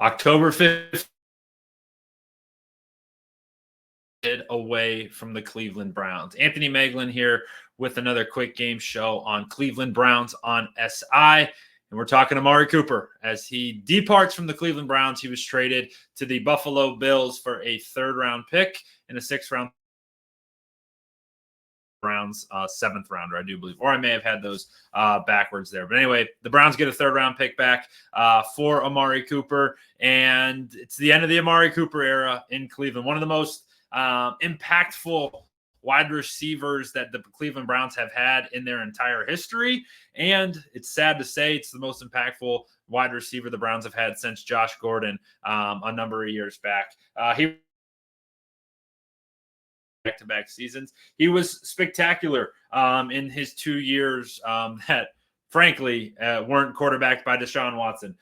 October 5th away from the Cleveland Browns. Anthony Meglin here with another quick game show on Cleveland Browns on SI. And we're talking Amari Cooper as he departs from the Cleveland Browns. He was traded to the Buffalo Bills for a third-round pick and a sixth-round Browns seventh rounder, I do believe, or I may have had those backwards there. But anyway, the Browns get a third round pick back for Amari Cooper, and it's the end of the Amari Cooper era in Cleveland. One of the most impactful wide receivers that the Cleveland Browns have had in their entire history, and it's sad to say it's the most impactful wide receiver the Browns have had since Josh Gordon a number of years back. He back-to-back seasons. He was spectacular in his 2 years that, frankly, weren't quarterbacked by Deshaun Watson.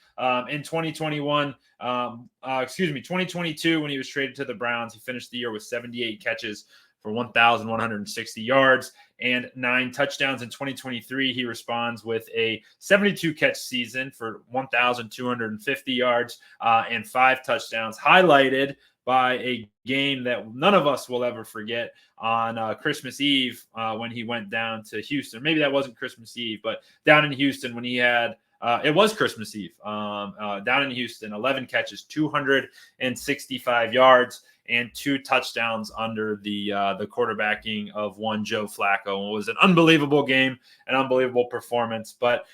In 2022, when he was traded to the Browns, he finished the year with 78 catches for 1,160 yards and 9 touchdowns. In 2023, he responds with a 72-catch season for 1,250 yards and 5 touchdowns, highlighted by a game that none of us will ever forget on Christmas Eve when he went down to Houston. Maybe that wasn't Christmas Eve, but down in Houston when he had it was Christmas Eve down in Houston, 11 catches, 265 yards, and 2 touchdowns under the quarterbacking of one Joe Flacco. It was an unbelievable game, an unbelievable performance. But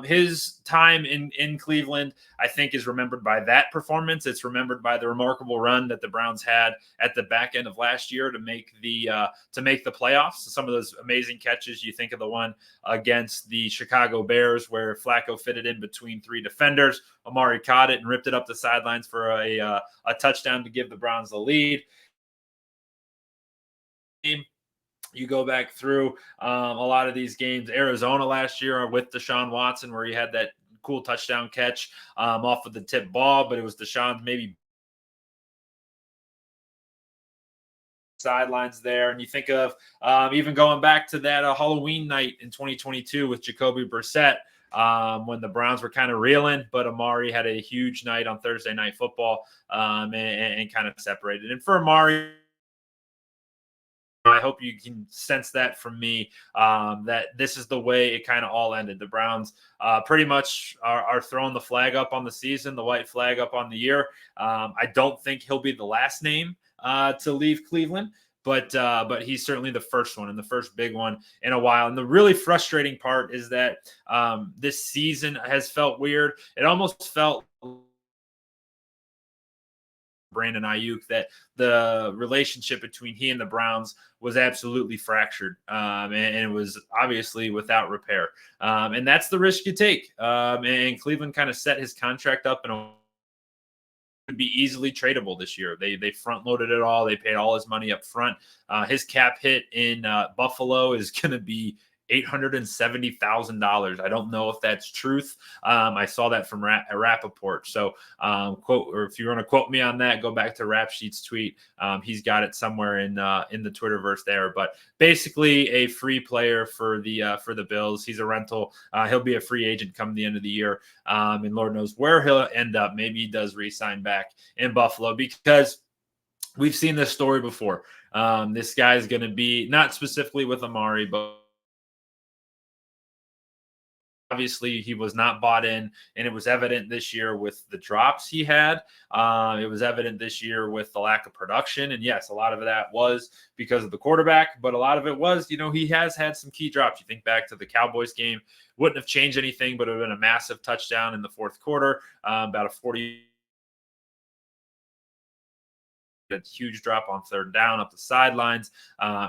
his time in Cleveland, I think, is remembered by that performance. It's remembered by the remarkable run that the Browns had at the back end of last year to make the playoffs. Some of those amazing catches. You think of the one against the Chicago Bears where Flacco fitted in between 3 defenders. Amari caught it and ripped it up the sidelines for a touchdown to give the Browns the lead. You go back through a lot of these games. Arizona last year with Deshaun Watson, where he had that cool touchdown catch off of the tip ball, but it was Deshaun's maybe sidelines there. And you think of even going back to that Halloween night in 2022 with Jacoby Brissett when the Browns were kind of reeling, but Amari had a huge night on Thursday Night Football and kind of separated. And for Amari, I hope you can sense that from me, that this is the way it kind of all ended. The Browns pretty much are throwing the flag up on the season, the white flag up on the year. I don't think he'll be the last name to leave Cleveland, but he's certainly the first one and the first big one in a while. And the really frustrating part is that this season has felt weird. It almost felt Brandon Ayuk that the relationship between he and the Browns was absolutely fractured, and it was obviously without repair. And that's the risk you take. And Cleveland kind of set his contract up and would be easily tradable this year. They front loaded it all. They paid all his money up front. His cap hit in Buffalo is going to be $870,000. I don't know if that's truth. I saw that from Rappaport. So quote, or if you want to quote me on that, go back to Rap Sheet's tweet. He's got it somewhere in the Twitterverse there. But basically, a free player for the Bills. He's a rental. He'll be a free agent come the end of the year, and Lord knows where he'll end up. Maybe he does re-sign back in Buffalo because we've seen this story before. This guy is going to be not specifically with Amari, but obviously, he was not bought in, and it was evident this year with the drops he had. It was evident this year with the lack of production. And yes, a lot of that was because of the quarterback, but a lot of it was, he has had some key drops. You think back to the Cowboys game, wouldn't have changed anything, but it would have been a massive touchdown in the fourth quarter, about a 40. A huge drop on third down up the sidelines.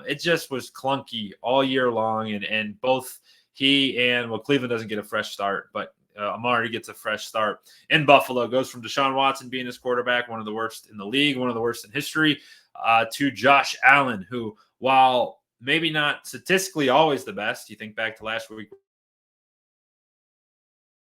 It just was clunky all year long, and both he and, Cleveland doesn't get a fresh start, but Amari gets a fresh start in Buffalo. Goes from Deshaun Watson being his quarterback, one of the worst in the league, one of the worst in history, to Josh Allen, who, while maybe not statistically always the best, you think back to last week,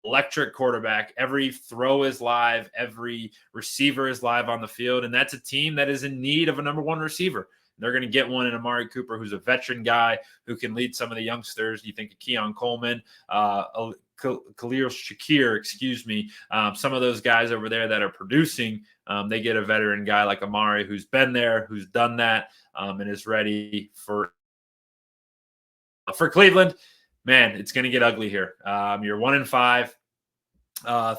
electric quarterback. Every throw is live. Every receiver is live on the field. And that's a team that is in need of a number one receiver. They're going to get one in Amari Cooper, who's a veteran guy who can lead some of the youngsters. You think of Keon Coleman, Khalil Shakir, some of those guys over there that are producing, they get a veteran guy like Amari who's been there, who's done that, and is ready for Cleveland. Man, it's going to get ugly here. You're 1-5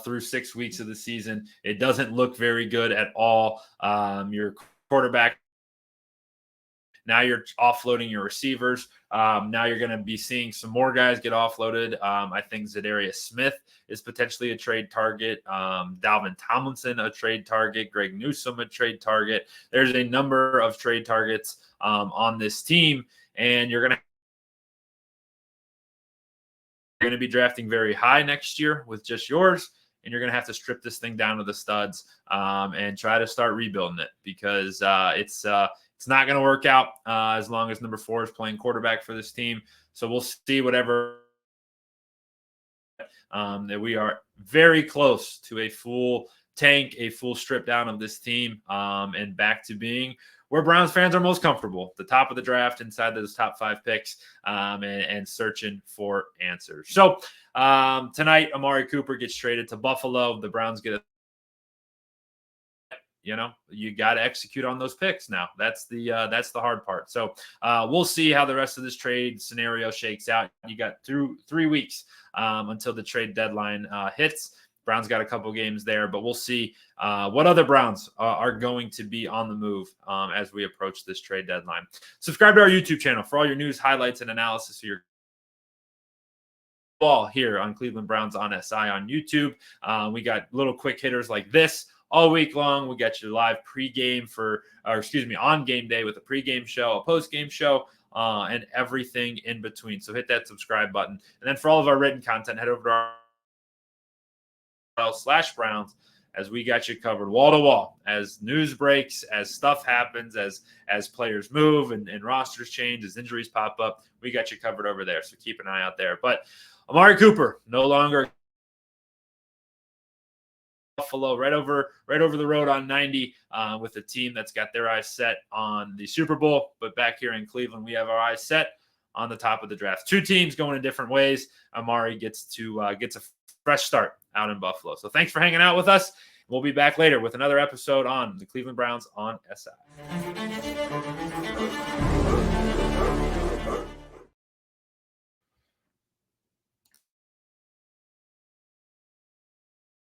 through 6 weeks of the season. It doesn't look very good at all. Your quarterback, now you're offloading your receivers. Now you're going to be seeing some more guys get offloaded. I think Zadarius Smith is potentially a trade target. Dalvin Tomlinson, a trade target. Greg Newsome, a trade target. There's a number of trade targets on this team, and you're going to be drafting very high next year with just yours, and you're going to have to strip this thing down to the studs and try to start rebuilding it, because it's not going to work out as long as number 4 is playing quarterback for this team. So we'll see whatever that we are very close to a full tank, a full strip down of this team, and back to being where Browns fans are most comfortable, the top of the draft, inside those top 5 picks, and searching for answers. So tonight, Amari Cooper gets traded to Buffalo. The Browns get you got to execute on those picks now. That's the hard part. So we'll see how the rest of this trade scenario shakes out. You got through 3 weeks until the trade deadline hits. Browns got a couple games there, but we'll see what other Browns are going to be on the move as we approach this trade deadline. Subscribe to our YouTube channel for all your news, highlights, and analysis of your ball here on Cleveland Browns on SI on YouTube. We got little quick hitters like this all week long. We got your live pregame on game day with a pregame show, a postgame show, and everything in between. So hit that subscribe button. And then for all of our written content, head over to our /Browns, as we got you covered wall to wall as news breaks, as stuff happens, as players move and rosters change, as injuries pop up. We got you covered over there, so keep an eye out there. But Amari Cooper no longer Buffalo, right over the road on 90 with a team that's got their eyes set on the Super Bowl. But back here in Cleveland, we have our eyes set on the top of the draft. 2 teams going in different ways. Amari gets a fresh start out in Buffalo. So thanks for hanging out with us. We'll be back later with another episode on the Cleveland Browns on SI.